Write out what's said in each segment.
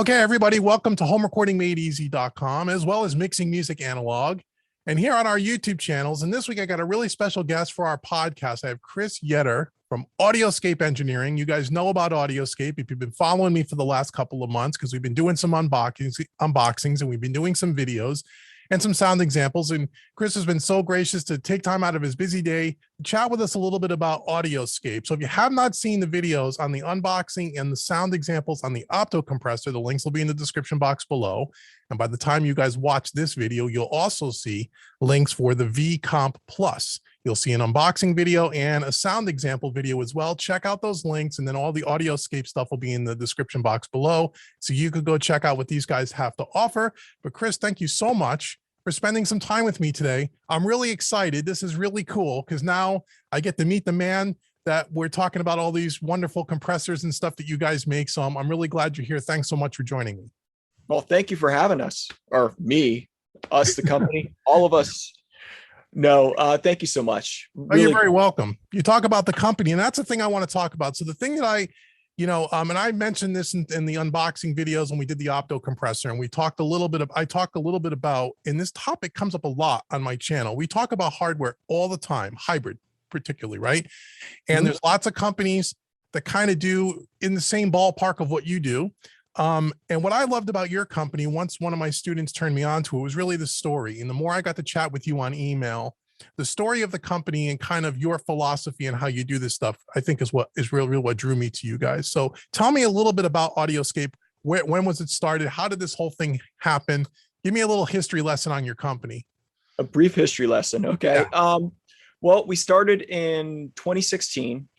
Okay, everybody, welcome to homerecordingmadeeasy.com, as well as Mixing Music Analog. And here on our YouTube channels, and this week I got a really special guest for our podcast. I have Chris Yetter from Audio-Scape Engineering. You guys know about Audio-Scape if you've been following me for the last couple of months, because we've been doing some unboxings and we've been doing some videos and some sound examples. And Chris has been so gracious to take time out of his busy day to chat with us a little bit about Audioscape. So if you have not seen the videos on the unboxing and the sound examples on the opto compressor, the links will be in the description box below. And by the time you guys watch this video, you'll also see links for the V Comp Plus. You'll see an unboxing video and a sound example video as well. Check out those links, and then all the Audioscape stuff will be in the description box below, so you could go check out what these guys have to offer. But Chris, thank you so much for spending some time with me today. I'm really excited. This is really cool because now I get to meet the man that we're talking about, all these wonderful compressors and stuff that you guys make. So I'm really glad you're here. Thanks so much for joining me. Well, thank you for having us, or me, us, the company, all of us. No, thank you so much. Really. Oh, you're very welcome. You talk about the company, and that's the thing I want to talk about. So the thing that and I mentioned this in the unboxing videos when we did the opto compressor, and I talked a little bit about, and this topic comes up a lot on my channel. We talk about hardware all the time, hybrid particularly, right? And there's lots of companies that kind of do in the same ballpark of what you do. And what I loved about your company, once one of my students turned me on to it, was really the story. And the more I got to chat with you on email, the story of the company and kind of your philosophy and how you do this stuff, I think is what drew me to you guys. So tell me a little bit about Audioscape. When was it started? How did this whole thing happen? Give me a little history lesson on your company. A brief history lesson. Okay. Yeah. Well, we started in 2016.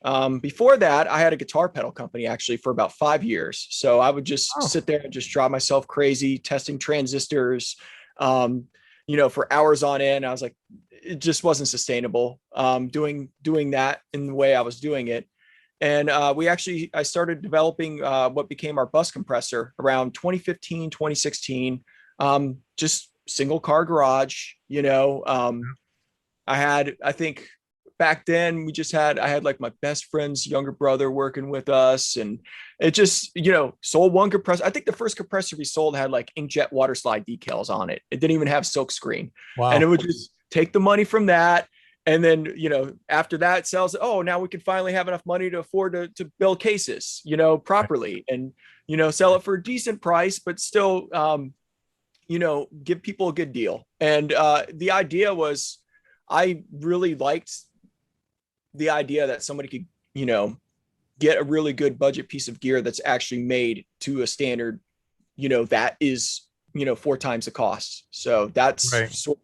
Before that, I had a guitar pedal company actually for about 5 years. So I would just sit there and just drive myself crazy, testing transistors, for hours on end. I was like, it just wasn't sustainable doing that in the way I was doing it. And I started developing what became our bus compressor around 2015, 2016, just single car garage, I think back then I had like my best friend's younger brother working with us, and it just, sold one compressor. I think the first compressor we sold had like inkjet water slide decals on it. It didn't even have silk screen. Wow. And it would just take the money from that. And then, after that sells, now we can finally have enough money to afford to build cases, properly, and, sell it for a decent price, but still, give people a good deal. And the idea was, I really liked the idea that somebody could, get a really good budget piece of gear that's actually made to a standard, that is, 4 times the cost. So that's sort of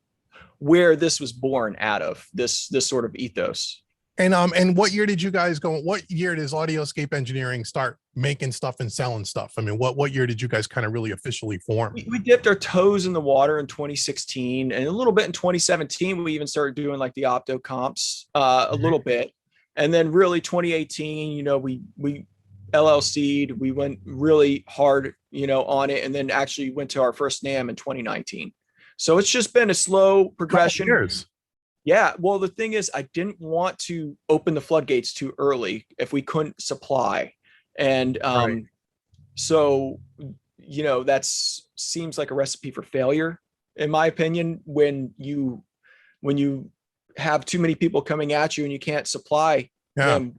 where this was born out of, this sort of ethos. And what year did you guys what year does Audioscape Engineering start making stuff and selling stuff? I mean, what year did you guys kind of really officially form? We dipped our toes in the water in 2016, and a little bit in 2017. We even started doing like the opto comps a little bit. And then really 2018, we LLC'd, we went really hard, on it, and then actually went to our first NAMM in 2019. So it's just been a slow progression. Years. Yeah. Well, the thing is, I didn't want to open the floodgates too early if we couldn't supply. And so, that seems like a recipe for failure, in my opinion, when you have too many people coming at you and you can't supply them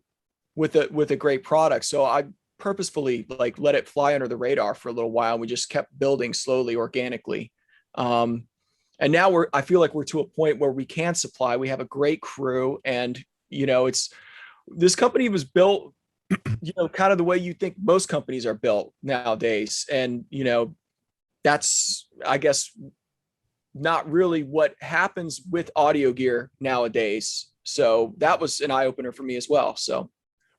with a great product. So I purposefully let it fly under the radar for a little while. And we just kept building slowly, organically. And now I feel like we're to a point where we can supply. We have a great crew, and, this company was built, kind of the way you think most companies are built nowadays. And, that's, I guess, not really what happens with audio gear nowadays. So that was an eye opener for me as well. So.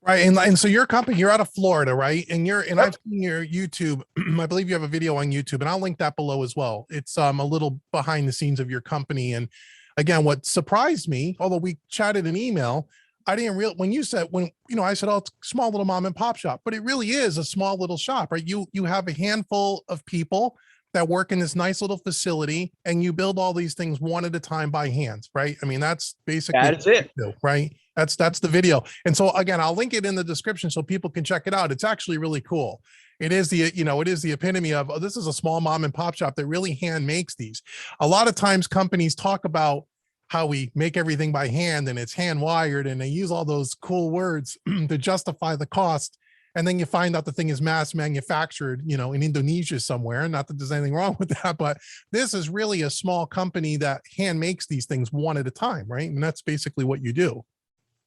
Right. And so your company, you're out of Florida, right? And I've seen your YouTube. I believe you have a video on YouTube, and I'll link that below as well. It's a little behind the scenes of your company. And again, what surprised me, although we chatted in email, I didn't when you said, I said, it's a small little mom and pop shop, but it really is a small little shop, right? You have a handful of people that work in this nice little facility, and you build all these things one at a time by hand, right? I mean, that's basically it, right? That's the video. And so again, I'll link it in the description so people can check it out. It's actually really cool. it is the, you know, it is the epitome of, oh, this is a small mom and pop shop that really hand makes these. A lot of times companies talk about how we make everything by hand and it's hand wired, and they use all those cool words to justify the cost. And then you find out the thing is mass manufactured, you know, in Indonesia somewhere. Not that there's anything wrong with that, but this is really a small company that hand makes these things one at a time, right? And that's basically what you do.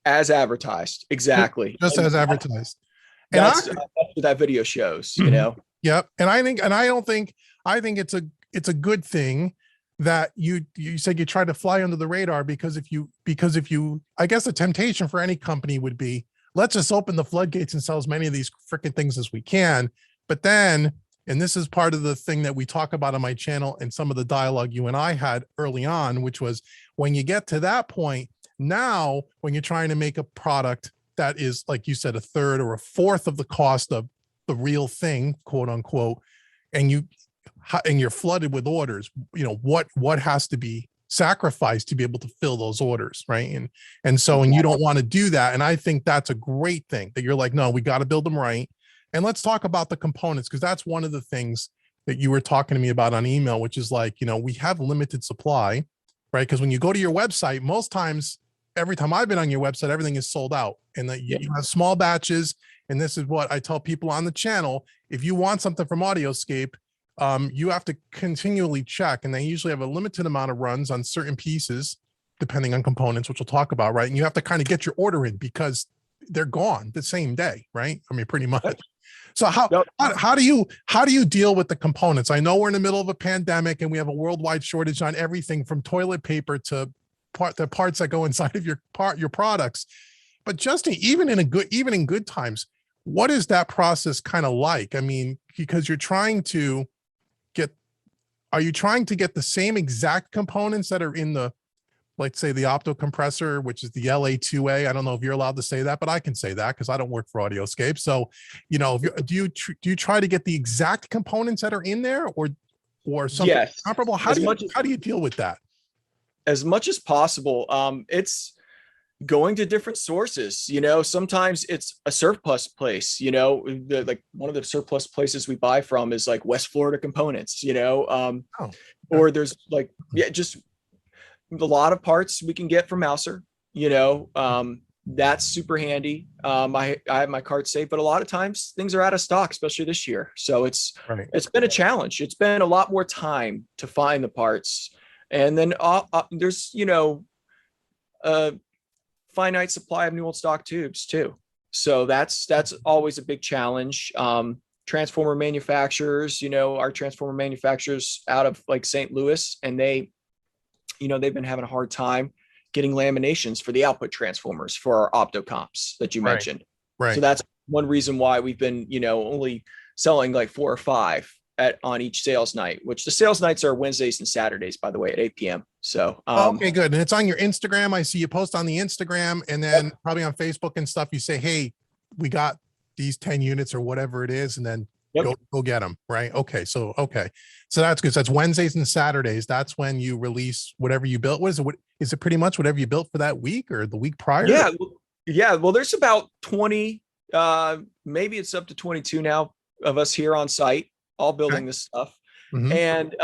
As advertised, exactly. Just as advertised. And That's what that video shows, you know. Yep. And I think, and I think it's a good thing that you said you try to fly under the radar, because if you, I guess the temptation for any company would be, let's just open the floodgates and sell as many of these freaking things as we can. But then, and this is part of the thing that we talk about on my channel and some of the dialogue you and I had early on, which was when you get to that point, now, when you're trying to make a product that is, like you said, a third or a fourth of the cost of the real thing, quote unquote, and you're flooded with orders, you know, what has to be sacrificed to be able to fill those orders, right? And so, and you don't want to do that. And I think that's a great thing that you're like, no, we got to build them right. And let's talk about the components, because that's one of the things that you were talking to me about on email, which is like, you know, we have limited supply, right? Because when you go to your website, most times, every time I've been on your website, everything is sold out, and that you have small batches. And this is what I tell people on the channel: if you want something from Audioscape, you have to continually check, and they usually have a limited amount of runs on certain pieces, depending on components, which we'll talk about, right? And you have to kind of get your order in because they're gone the same day, right? I mean, pretty much. So how do you deal with the components? I know we're in the middle of a pandemic and we have a worldwide shortage on everything from toilet paper to the parts that go inside of your products. But just even in good times, what is that process kind of like? I mean, because you're trying to get the same exact components that are in the, let's say, the opto compressor, which is the LA2A. I don't know if you're allowed to say that, but I can say that because I don't work for Audioscape. So, you know, do you try to get the exact components that are in there, or something comparable? How do you deal with that? As much as possible. It's going to different sources, you know. Sometimes it's a surplus place, you know, like one of the surplus places we buy from is like West Florida Components, you know. Or there's like, just a lot of parts we can get from Mouser, you know. That's super handy. I have my cart safe, but a lot of times things are out of stock, especially this year. So it's been a challenge. It's been a lot more time to find the parts. And then there's, you know, a finite supply of new old stock tubes too. So that's always a big challenge. Transformer manufacturers, you know, our transformer manufacturers out of like St. Louis, and they, you know, they've been having a hard time getting laminations for the output transformers for our opto comps that you mentioned. Right. So that's one reason why we've been, you know, only selling like 4 or 5 on each sales night, which the sales nights are Wednesdays and Saturdays, by the way, at 8 p.m. So, okay, good. And it's on your Instagram. I see you post on the Instagram, and then probably on Facebook and stuff, you say, hey, we got these 10 units or whatever it is. And then go get them. Right. Okay. So that's good. So that's Wednesdays and Saturdays. That's when you release whatever you built. What is it pretty much whatever you built for that week or the week prior? Yeah. Yeah. Well, there's about 20, maybe it's up to 22 now of us here on site, all building this stuff. And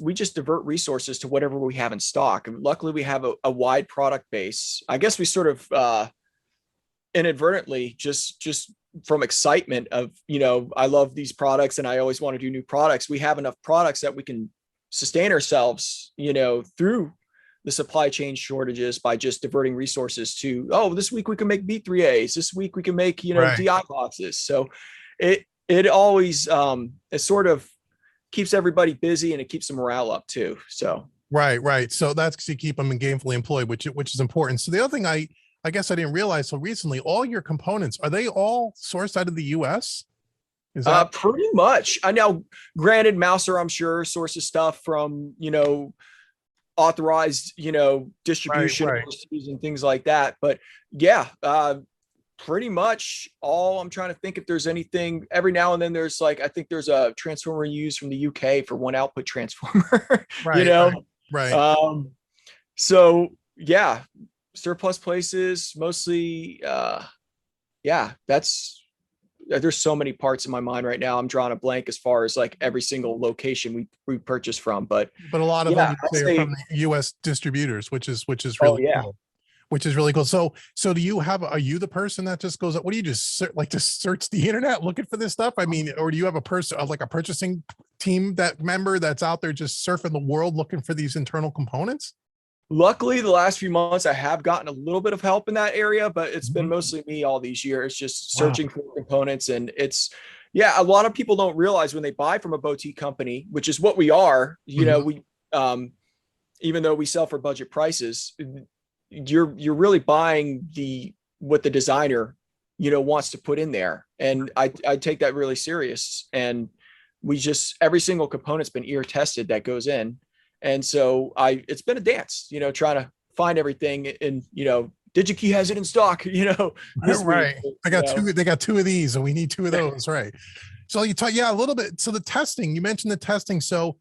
we just divert resources to whatever we have in stock. And luckily we have a wide product base. I guess we sort of inadvertently just from excitement of, you know, I love these products and I always want to do new products. We have enough products that we can sustain ourselves, you know, through the supply chain shortages by just diverting resources to, this week we can make B3As. This week we can make, you know, DI boxes. So it always, it sort of keeps everybody busy, and it keeps the morale up too. So. Right. So that's to keep them gainfully employed, which is important. So the other thing I guess I didn't realize, so recently, all your components, are they all sourced out of the US? Is that pretty much? I know, granted, Mouser, I'm sure, sources stuff from, you know, authorized, you know, distribution and things like that. But yeah, pretty much all. I'm trying to think if there's anything. Every now and then there's like, I think there's a transformer used from the UK for one output transformer, you know? Right. So yeah, surplus places mostly. Yeah, that's there's so many parts in my mind right now. I'm drawing a blank as far as like every single location we purchase from, but a lot of yeah, them I'd say are say, from the U.S. distributors, which is oh really yeah. cool. Which is really cool. So do you have, are you the person that just goes, what do you just like to search the internet looking for this stuff? I mean, or do you have a person like a purchasing team member that's out there just surfing the world looking for these internal components? Luckily, the last few months, I have gotten a little bit of help in that area, but it's been mostly me all these years, just searching for components. And yeah, a lot of people don't realize when they buy from a boutique company, which is what we are, even though we sell for budget prices, you're really buying what the designer, wants to put in there. And I take that really serious. And every single component's been ear tested that goes in. And so it's been a dance, trying to find everything, and, DigiKey has it in stock, this right. week, they got two of these and we need two of those. Right. So you talk, a little bit. So the testing, you mentioned the testing. So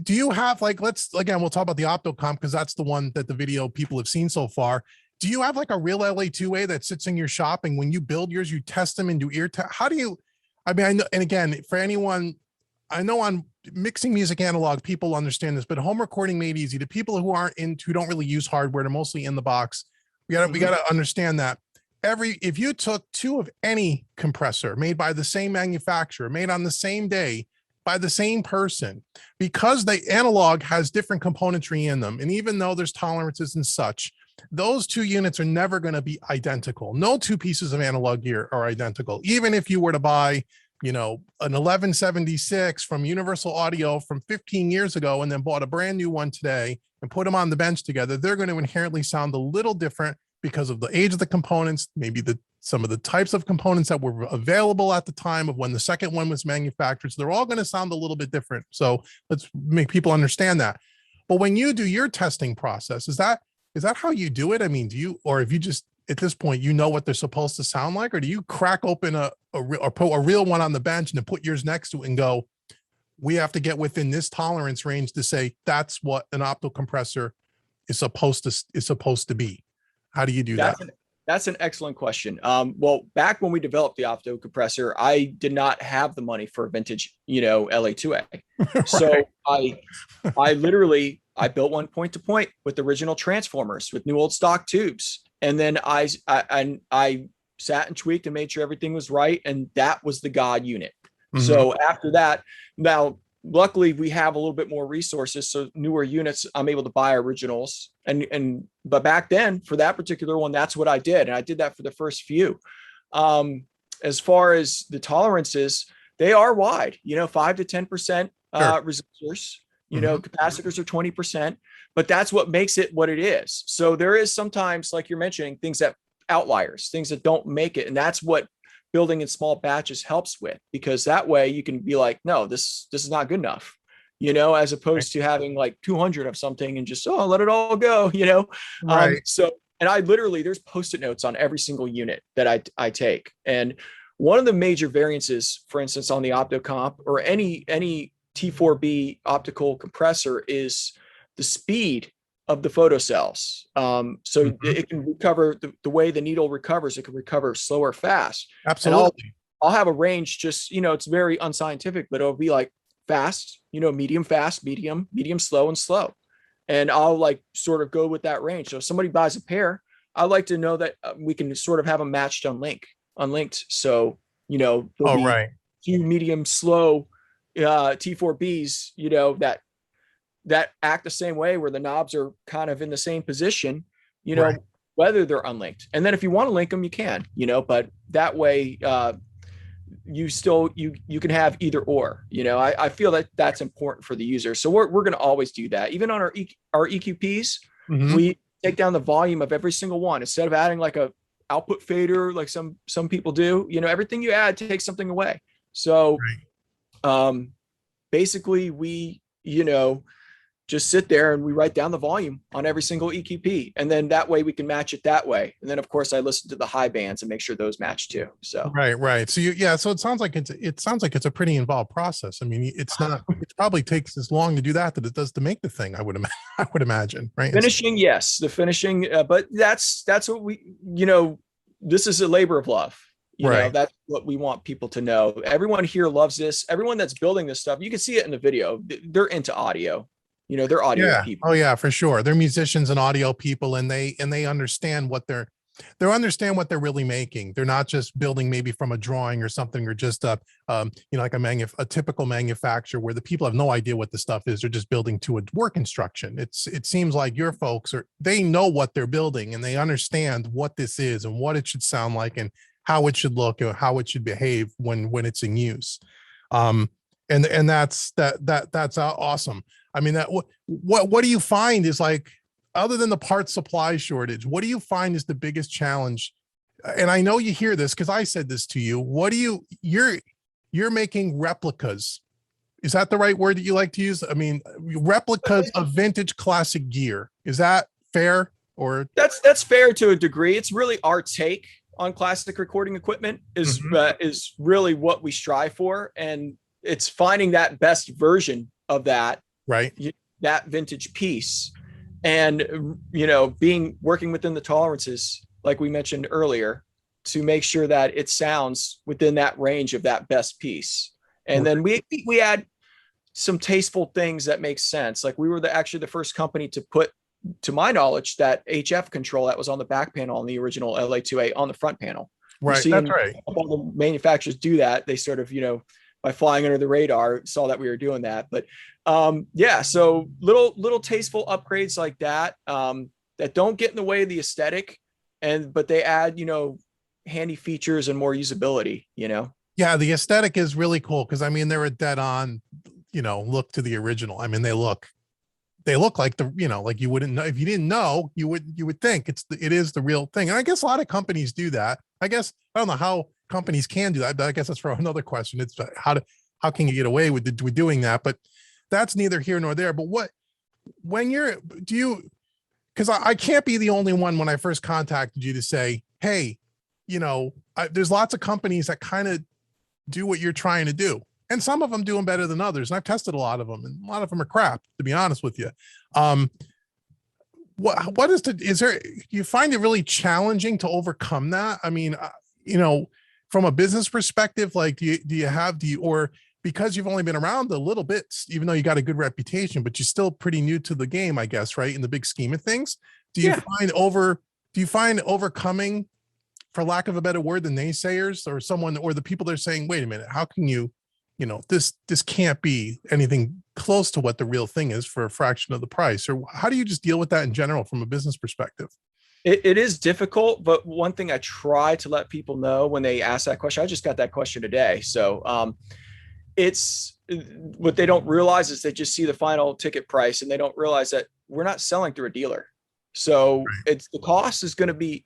do you have we'll talk about the Optocomp because that's the one that the video people have seen so far. Do you have like a real LA2A that sits in your shop, and when you build yours, you test them and do ear test? How do you, I know, and again, for anyone, I know on Mixing Music Analog, people understand this, but Home Recording Made Easy, to people who who don't really use hardware, they're mostly in the box. We gotta understand that if you took two of any compressor made by the same manufacturer, made on the same day, by the same person, because the analog has different componentry in them, and even though there's tolerances and such, those two units are never going to be identical. No two pieces of analog gear are identical. Even if you were to buy, an 1176 from Universal Audio from 15 years ago and then bought a brand new one today and put them on the bench together, they're going to inherently sound a little different because of the age of the components, maybe some of the types of components that were available at the time of when the second one was manufactured. So they're all going to sound a little bit different. So let's make people understand that. But when you do your testing process, is that how you do it? I mean, or if you just, at this point, what they're supposed to sound like, or do you crack open or put a real one on the bench and then put yours next to it and go, we have to get within this tolerance range to say that's what an opto compressor is supposed to be? How do you do that? That's an excellent question. Well, back when we developed the opto compressor, I did not have the money for a vintage, LA2A. Right. So I literally built one point to point with original transformers with new old stock tubes. And then I sat and tweaked and made sure everything was right. And that was the God unit. So after that, now, luckily we have a little bit more resources. So newer units, I'm able to buy originals. But back then for that particular one, that's what I did. And I did that for the first few. As far as the tolerances, they are wide, 5 to 10% resistors, capacitors are 20%, but that's what makes it what it is. So there is sometimes, like you're mentioning, things that outliers, things that don't make it. And that's what building in small batches helps with, because that way you can be like, no, this is not good enough, as opposed to having like 200 of something and just, let it all go, Right. And I literally, there's Post-it notes on every single unit that I take. And one of the major variances, for instance, on the Optocomp or any T4B optical compressor is the speed of the photocells. So it can recover the way the needle recovers. It can recover slow or fast. Absolutely. And I'll have a range, just, it's very unscientific, but it'll be like fast, medium fast, medium slow, and slow. And I'll like sort of go with that range. So if somebody buys a pair, I like to know that we can sort of have them matched unlinked. So, there'll be two medium slow T4Bs, that act the same way, where the knobs are kind of in the same position, whether they're unlinked. And then if you want to link them, you can, but that way you still, you can have either or, I feel that that's important for the user. So we're going to always do that. Even on our EQPs, we take down the volume of every single one. Instead of adding like a output fader, like some people do, everything you add takes something away. So basically we, just sit there and we write down the volume on every single EQP. And then that way we can match it that way. And then of course I listen to the high bands and make sure those match too. So, right. So so it sounds like it's a pretty involved process. I mean, it probably takes as long to do that it does to make the thing. I would imagine, right? Finishing. Yes. The finishing, but that's what we, this is a labor of love. Right. That's what we want people to know. Everyone here loves this. Everyone that's building this stuff, you can see it in the video. They're into audio. They're audio Yeah. people. Oh yeah, for sure. They're musicians and audio people, and they understand what they understand what they're really making. They're not just building maybe from a drawing or something, or just like a typical manufacturer where the people have no idea what the stuff is. They're just building to a work instruction. It seems like your folks they know what they're building, and they understand what this is and what it should sound like and how it should look or how it should behave when it's in use. And that's awesome. I mean, what do you find is, like, other than the part supply shortage, what do you find is the biggest challenge? And I know you hear this because I said this to you. You're making replicas. Is that the right word that you like to use? I mean, replicas of vintage classic gear. Is that fair? Or that's fair to a degree. It's really our take on classic recording equipment is really what we strive for, and it's finding that best version of that vintage piece, and working within the tolerances, like we mentioned earlier, to make sure that it sounds within that range of that best piece. And then we add some tasteful things that make sense. Like, we were actually the first company to put, to my knowledge, that HF control that was on the back panel on the original LA2A on the front panel. Right, that's right. All the manufacturers do that. They sort of, by flying under the radar, saw that we were doing that. But so little tasteful upgrades like that, that don't get in the way of the aesthetic, but they add, handy features and more usability, Yeah, the aesthetic is really cool because, I mean, they're a dead on, look to the original. I mean, they look like like you wouldn't know if you didn't know. You would think it is the real thing. And I guess a lot of companies do that. I guess I don't know how companies can do that, but I guess that's for another question. It's how can you get away with doing that? But that's neither here nor there. But because I can't be the only one when I first contacted you to say, hey, there's lots of companies that kind of do what you're trying to do. And some of them do them better than others. And I've tested a lot of them, and a lot of them are crap, to be honest with you. Do you find it really challenging to overcome that? I mean, from a business perspective, like, or because you've only been around a little bit, even though you got a good reputation, but you're still pretty new to the game, I guess, right? In the big scheme of things, do you find overcoming, for lack of a better word, the naysayers or the people that are saying, wait a minute, how can this can't be anything close to what the real thing is for a fraction of the price? Or how do you just deal with that in general from a business perspective? It is difficult, but one thing I try to let people know when they ask that question, I just got that question today. So it's what they don't realize is they just see the final ticket price, and they don't realize that we're not selling through a dealer. So the cost is going to be,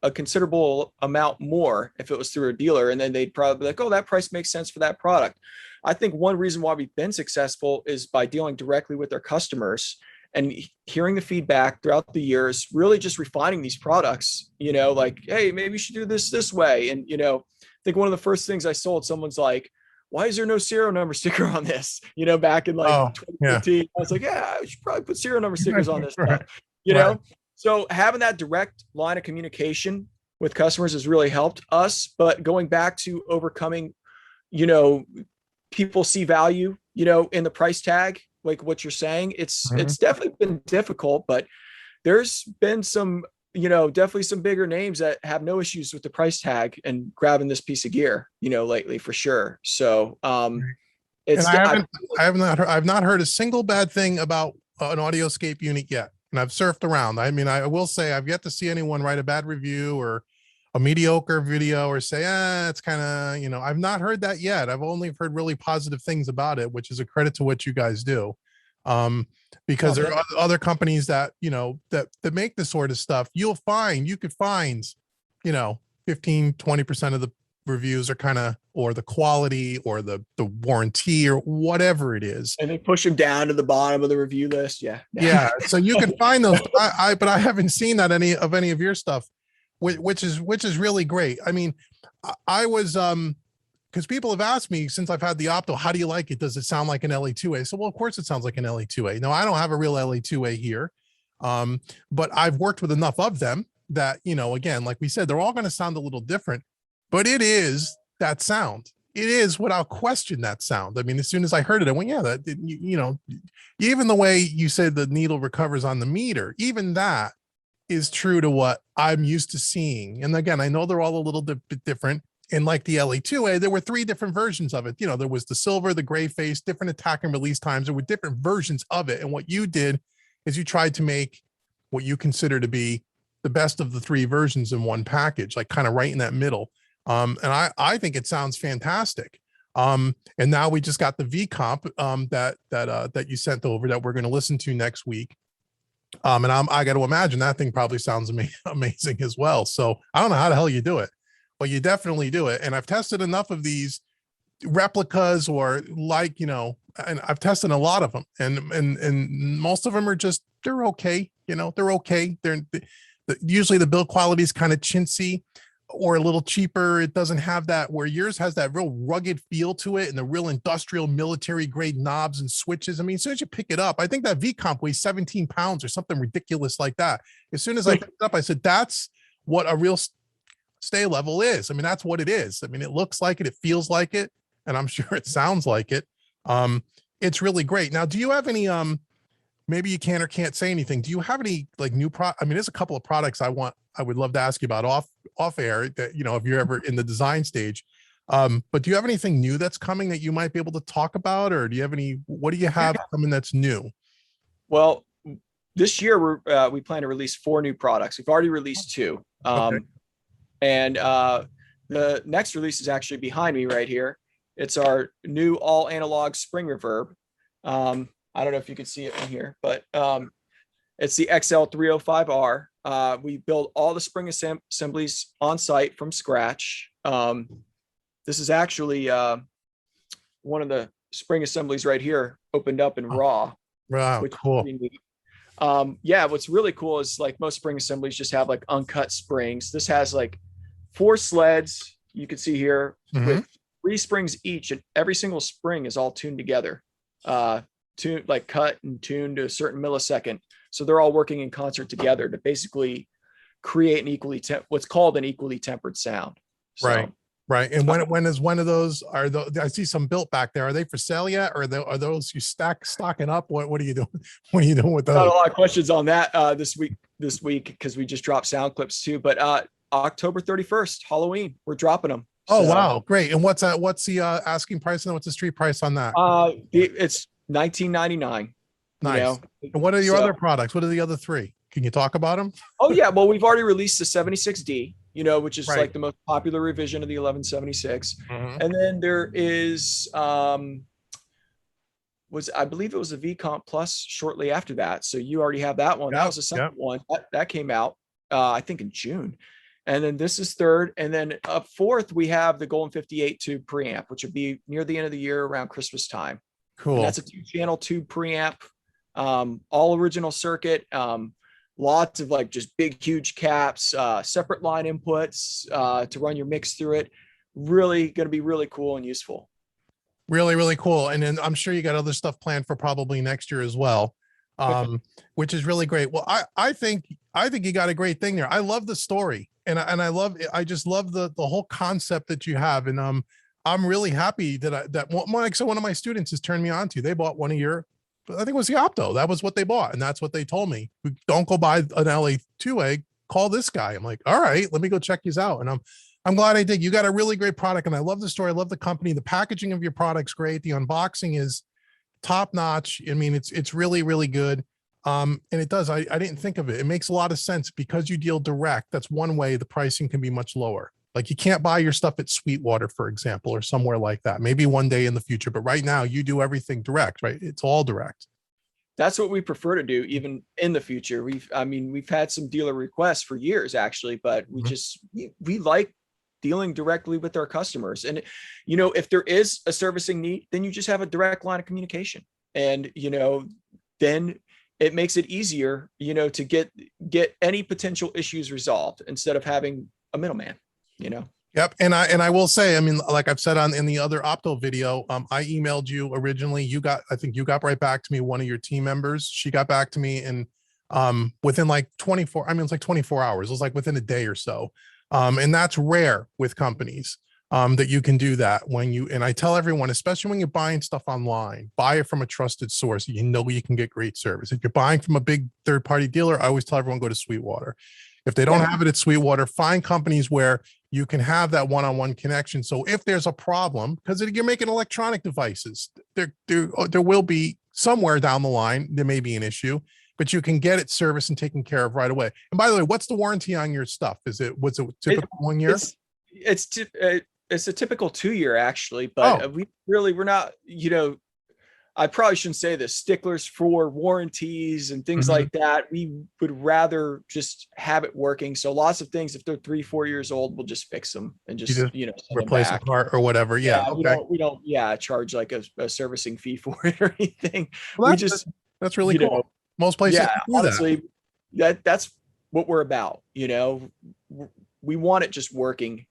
a considerable amount more if it was through a dealer, and then they'd probably be like, oh, that price makes sense for that product. I think one reason why we've been successful is by dealing directly with their customers and hearing the feedback throughout the years, really just refining these products, like, hey, maybe you should do this way. And, I think one of the first things I sold, someone's like, why is there no serial number sticker on this? Back in 2015, I was like, yeah, I should probably put serial number stickers on this stuff, know? So having that direct line of communication with customers has really helped us. But going back to overcoming, people see value, in the price tag, like what you're saying, it's definitely been difficult, but there's been some, definitely some bigger names that have no issues with the price tag and grabbing this piece of gear, lately, for sure. So I've not heard a single bad thing about an Audioscape unit yet. And I've surfed around. I mean, I will say I've yet to see anyone write a bad review or a mediocre video or say, it's kind of, I've not heard that yet. I've only heard really positive things about it, which is a credit to what you guys do. Because there are other companies that, that make this sort of stuff. You could find, 15, 20% of the reviews are kind of, or the quality or the warranty or whatever it is, and they push them down to the bottom of the review list. Yeah. So you can find those, but I haven't seen that any of your stuff, which is really great. I mean, I was because people have asked me since I've had the Opto, how do you like it? Does it sound like an LA2A? So, well, of course it sounds like an LA2A. No, I don't have a real LA2A here, but I've worked with enough of them that, again, like we said, they're all going to sound a little different. but it is that sound. It is without question that sound. I mean, as soon as I heard it, I went, yeah, that, you know, even the way you said the needle recovers on the meter, even that is true to what I'm used to seeing. And again, I know they're all a little bit different. And like the LA2A, there were 3 different versions of it. You know, there was the silver, the gray face, different attack and release times. There were different versions of it. And what you did is you tried to make what you consider to be the best of the 3 versions in one package, like kind of right in that middle. And I think it sounds fantastic. And now we just got the V comp that you sent over that we're going to listen to next week. And I got to imagine that thing probably sounds amazing as well. So I don't know how the hell you do it, but you definitely do it. And I've tested enough of these replicas or like, you know, and I've tested a lot of them, and most of them are just, they're okay. You know, they're okay. Usually the build quality is kind of chintzy or a little cheaper. It doesn't have that, where yours has that real rugged feel to it and the real industrial military grade knobs and switches. I mean, as soon as you pick it up, I think that V comp weighs 17 pounds or something ridiculous like that. As soon as I picked it up, I said, that's what a real stay level is. I mean, that's what it is. I mean, it looks like it feels like it, and I'm sure it sounds like it. It's really great. Now, do you have any, maybe you can or can't say anything, do you have any like new I mean, there's a couple of products I would love to ask you about off air that, you know, if you're ever in the design stage. But do you have anything new that's coming that you might be able to talk about, or do you have what do you have coming that's new? Well, this year we plan to release 4 new products. We've already released 2. Okay. And the next release is actually behind me right here. It's our new all analog spring reverb. I don't know if you can see it in here, but it's the XL305R. We build all the spring assemblies on site from scratch. This is actually one of the spring assemblies right here, opened up in raw. Wow, cool. Yeah, what's really cool is like most spring assemblies just have like uncut springs. This has like 4 sleds, you can see here, with 3 springs each, and every single spring is all tuned together, like cut and tuned to a certain millisecond. So they're all working in concert together to basically create an what's called an equally tempered sound. So, right. And when is one of those, I see some built back there. Are they for sale yet? Or are those you stocking up? What are you doing? What are you doing with those? Got a lot of questions on that this week, because we just dropped sound clips too. But October 31st, Halloween, we're dropping them. Oh, so, wow, great. And what's the asking price, and what's the street price on that? It's $19.99. Nice. You know? And what are your other products? What are the other 3? Can you talk about them? Oh yeah, well, we've already released the 76D, you know, which is like the most popular revision of the 1176. And then there is I believe it was a V comp plus shortly after that. So you already have that one. That was the second one that came out I think in June. And then this is 3rd. And then up 4th, we have the Golden 58 tube preamp, which would be near the end of the year around Christmas time. Cool. And that's a 2-channel tube preamp, all original circuit, lots of like just big, huge caps, separate line inputs to run your mix through it. Really going to be really cool and useful. Really, really cool. And then I'm sure you got other stuff planned for probably next year as well, which is really great. Well, I think you got a great thing there. I love the story, and I just love the whole concept that you have. And I'm really happy that one of my students has turned me on to. They bought one of your, I think it was the Opto. That was what they bought, and that's what they told me. Don't go buy an LA2A. Call this guy. I'm like, all right, let me go check these out. And I'm glad I did. You got a really great product, and I love the story. I love the company. The packaging of your product's great. The unboxing is top notch. I mean, it's really, really good. And it does. I didn't think of it. It makes a lot of sense because you deal direct. That's one way the pricing can be much lower. Like you can't buy your stuff at Sweetwater, for example, or somewhere like that. Maybe one day in the future, but right now you do everything direct, right? It's all direct. That's what we prefer to do, even in the future. We've had some dealer requests for years, actually, but we like dealing directly with our customers. And, you know, if there is a servicing need, then you just have a direct line of communication. And, you know, then it makes it easier, you know, to get any potential issues resolved instead of having a middleman, you know? Yep. And I will say, I mean, like I've said in the other Opto video, I emailed you originally. I think you got right back to me. One of your team members, she got back to me, and within like 24, I mean, it's like 24 hours. It was like within a day or so. And that's rare with companies that you can do that when you, and I tell everyone, especially when you're buying stuff online, buy it from a trusted source. You know, you can get great service. If you're buying from a big third-party dealer, I always tell everyone go to Sweetwater. If they don't have it at Sweetwater, find companies where you can have that one-on-one connection. So if there's a problem, because you're making electronic devices, there will be somewhere down the line, there may be an issue, but you can get it serviced and taken care of right away. And by the way, what's the warranty on your stuff? What's a typical 1 year? It's a typical 2 year actually, but we're not, I probably shouldn't say this, sticklers for warranties and things like that. We would rather just have it working. So lots of things, if they're 3-4 years old, we'll just fix them and just send replace a part or whatever. Yeah. Okay. We don't charge like a servicing fee for it or anything. Well, that's really cool. Most places do honestly, that's what we're about. We want it just working,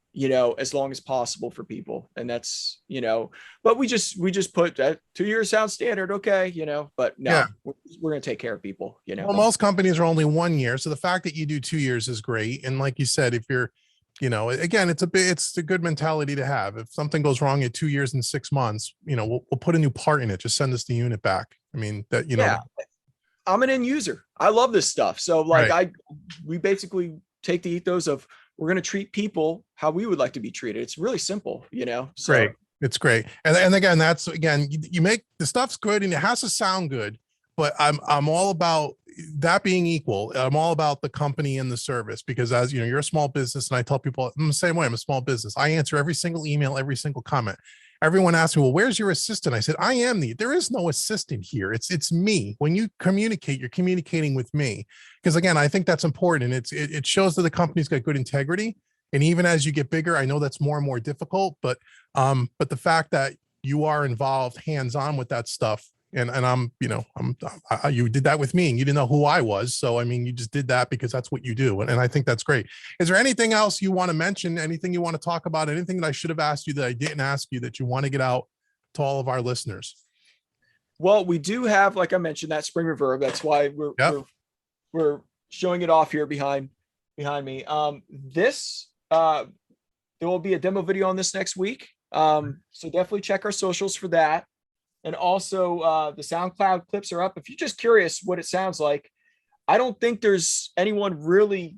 as long as possible for people. And that's, but we just put that 2 years sound standard. Okay. But no, we're going to take care of people, Well, most companies are only 1 year. So the fact that you do 2 years is great. And like you said, if you're, again, it's a good mentality to have. If something goes wrong at 2 years and 6 months, we'll put a new part in it. Just send us the unit back. I mean, that, I'm an end user. I love this stuff. So we basically take the ethos of, we're going to treat people how we would like to be treated. It's really simple, So great. It's great. And again, you make the stuff's good and it has to sound good, but I'm all about that being equal. I'm all about the company and the service, because as you're a small business, and I tell people I'm the same way. I'm a small business. I answer every single email, every single comment. Everyone asks me, well, where's your assistant? I said, there is no assistant here. It's me. When you communicate, you're communicating with me. Because again, I think that's important. And it shows that the company's got good integrity. And even as you get bigger, I know that's more and more difficult, but the fact that you are involved hands-on with that stuff, and you did that with me and you didn't know who I was. So, I mean, you just did that because that's what you do. And I think that's great. Is there anything else you want to mention? Anything you want to talk about? Anything that I should have asked you that I didn't ask you that you want to get out to all of our listeners? Well, we do have, like I mentioned, that spring reverb. That's why we're showing it off here behind me. There will be a demo video on this next week. So definitely check our socials for that. And also the SoundCloud clips are up. If you're just curious what it sounds like, I don't think there's anyone really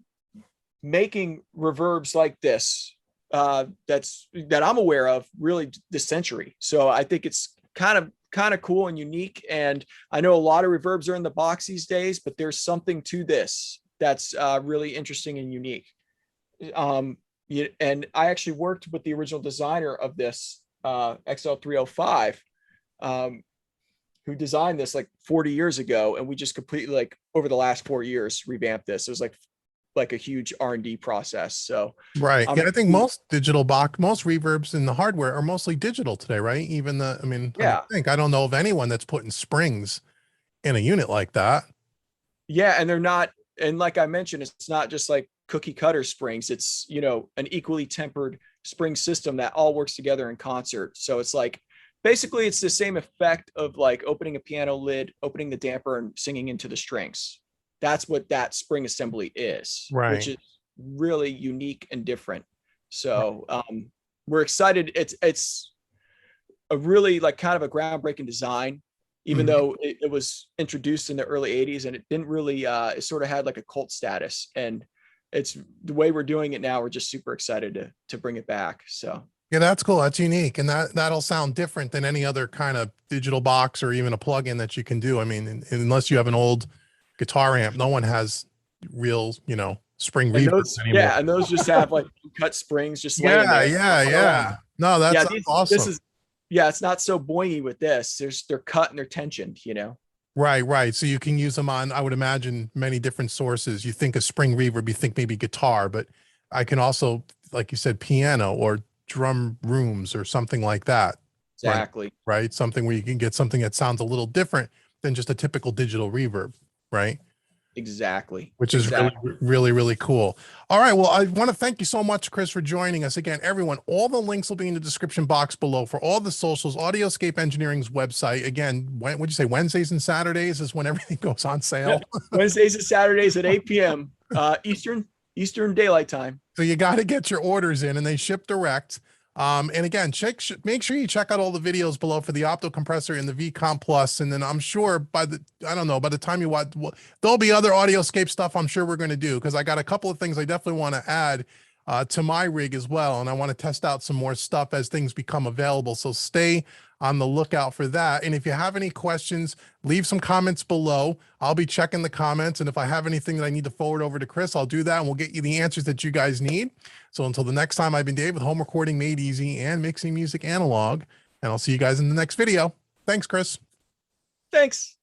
making reverbs like this that I'm aware of really this century. So I think it's kind of cool and unique. And I know a lot of reverbs are in the box these days, but there's something to this that's really interesting and unique. And I actually worked with the original designer of this XL305. Who designed this like 40 years ago, and we just completely over the last 4 years revamped this. It was like a huge R&D process. So right. I think most reverbs in the hardware are mostly digital today, right? Even I don't know of anyone that's putting springs in a unit like that. Yeah, and they're not, and like I mentioned, it's not just like cookie cutter springs. It's an equally tempered spring system that all works together in concert. So it's basically, it's the same effect of opening a piano lid, opening the damper, and singing into the strings. That's what that spring assembly is, right? Which is really unique and different. So we're excited. It's a really kind of a groundbreaking design, even though it was introduced in the early 80s, and it didn't really, it sort of had like a cult status. And it's the way we're doing it now. We're just super excited to bring it back. So. Yeah, that's cool. That's unique. And that'll sound different than any other kind of digital box or even a plug-in that you can do. I mean, unless you have an old guitar amp, no one has real, spring reverbs anymore. Yeah, and those just have cut springs just laying there. Yeah. No, that's awesome. It's not so boingy with this. They're cut and they're tensioned, Right. So you can use them on, I would imagine, many different sources. You think of spring reverb, you think maybe guitar, but I can also, like you said, piano or drum rooms or something like that. Exactly. Right. Something where you can get something that sounds a little different than just a typical digital reverb. Right. Exactly. Which is really, really cool. All right. Well, I want to thank you so much, Chris, for joining us again. Everyone, all the links will be in the description box below for all the socials. Audioscape Engineering's website. Again, what'd you say? Wednesdays and Saturdays is when everything goes on sale. Wednesdays and Saturdays at 8 p.m. Eastern. Eastern Daylight Time. So you got to get your orders in, and they ship direct. And again, make sure you check out all the videos below for the opto compressor and the VComp Plus. And then I'm sure by the time you watch, there'll be other Audioscape stuff I'm sure we're going to do, because I got a couple of things I definitely want to add to my rig as well. And I want to test out some more stuff as things become available. So stay on the lookout for that. And if you have any questions, leave some comments below. I'll be checking the comments. And if I have anything that I need to forward over to Chris, I'll do that, and we'll get you the answers that you guys need. So until the next time, I've been Dave with Home Recording Made Easy and Mixing Music Analog. And I'll see you guys in the next video. Thanks, Chris. Thanks.